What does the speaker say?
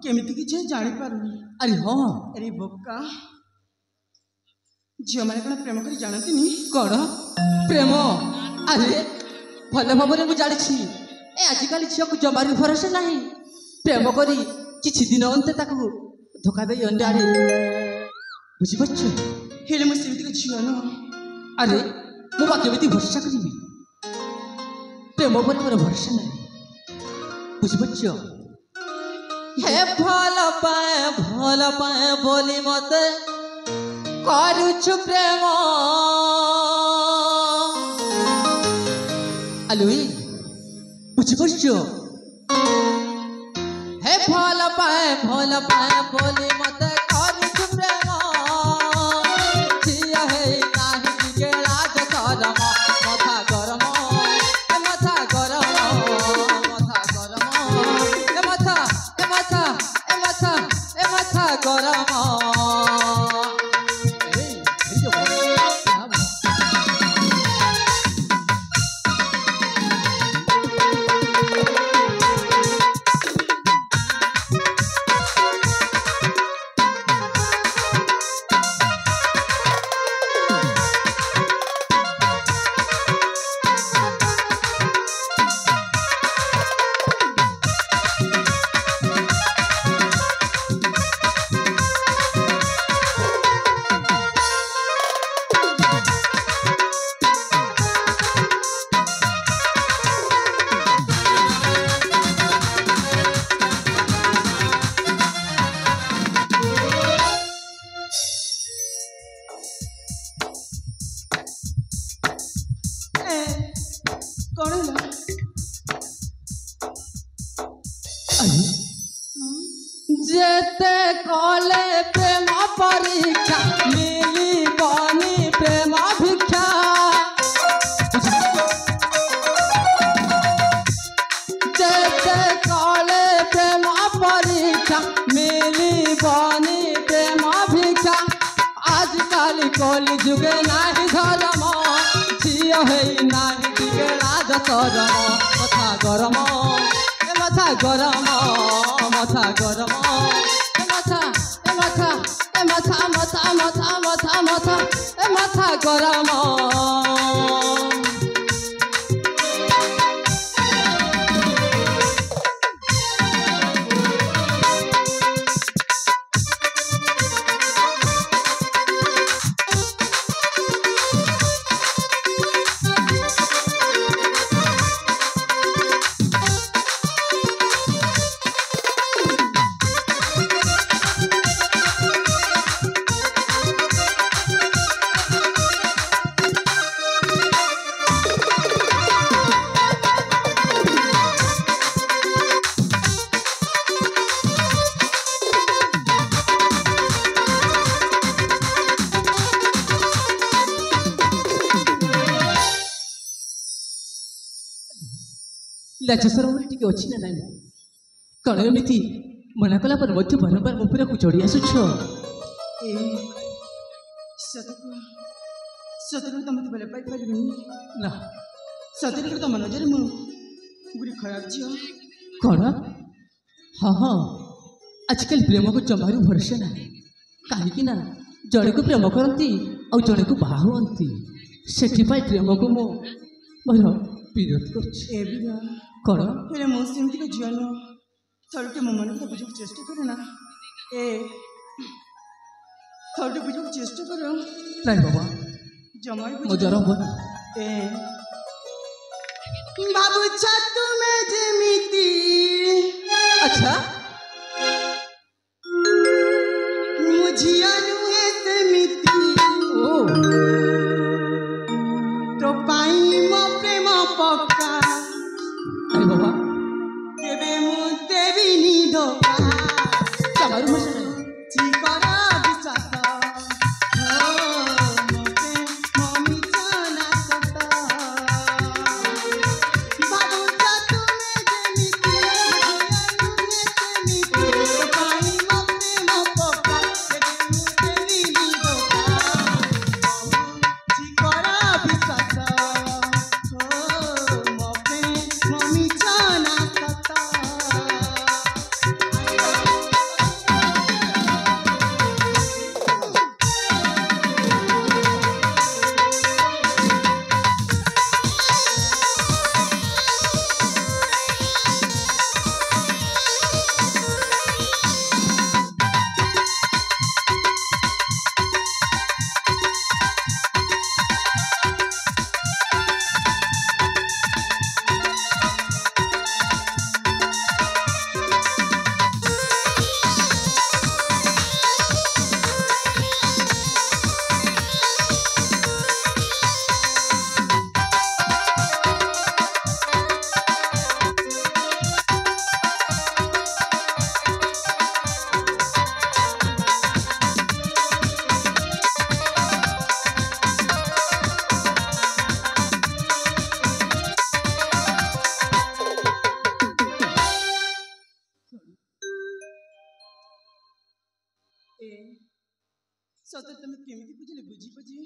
केमिति किसी जानी पारुनी। अरे हाँ अरे बोका झील मैंने कौन प्रेम कर जानती नहीं कौन प्रेम अरे भल भाव में मुझे ए आजिकल झील को जमारी भरोसा ना प्रेम करी किसी दिन अंते धोखा दे अंडे आड़े बुझीपार हेले मुझे सेमती झील न अरे मो केमी भरोसा करी प्रेम पर मोर भरोसा ना बुझीपार हे भल पाए बोली मत करुछु प्रेम आलुई बुझीपार हे भल पाए बोली मत करुछु प्रेम जिया है नाही के राज करम मथा गरम मथा गरम मथा गरम मथा गरम जेते कले प्रेम परीक्षा मिली बनी प्रेम भिक्षा जेते कले प्रेम परीक्षा मिली बनी प्रेम भिक्षा आजकल कली जुगे नाही धर्म झील है नाही जुगे राज करम मथा गरम मथा गरम मथा गरम मथा गरम लाजसर टी अच्छी ना ना कण एमती मना कला पर बारंबार मो पूरा चढ़ी आसुछ सतरू तो मत भले पाई पारिबनी ना सतरू तो मन नजर मु गुरी खराब झील कौन हाँ हाँ आजकल प्रेम को जमारू भरोसा ना कहीं ना जड़े को प्रेम करती और जड़े को बाहा हुअंती से प्रेम को मो मोर विरोध कर कौन हेले मो सेमती झील न थोड़े मो मन को बुझे चेष्टा करे ना ए थोड़े बुझे चेष्टा कर नहीं बाबा जमाई मो जरा हो ए बाबू छतु में जेमिति अच्छा मुझिया नुहे सेमिति ओ तो पाई मो प्रेम पक्का अरे बाबा केबे मु देवी नी धोखा जमारू भरोसा ना चिकरा विश्वास मोते मम्मी जाना सता बाबू छतु में जेमिति पाई मो प्रेम पक्का केबे मु देवी नी धोखा चिकरा विश्वास मोते मम्मी जाना सता ଏ ସତରେ ତମେ କେମିତି ବୁଝିଲେ ବୁଝିବ ଯେ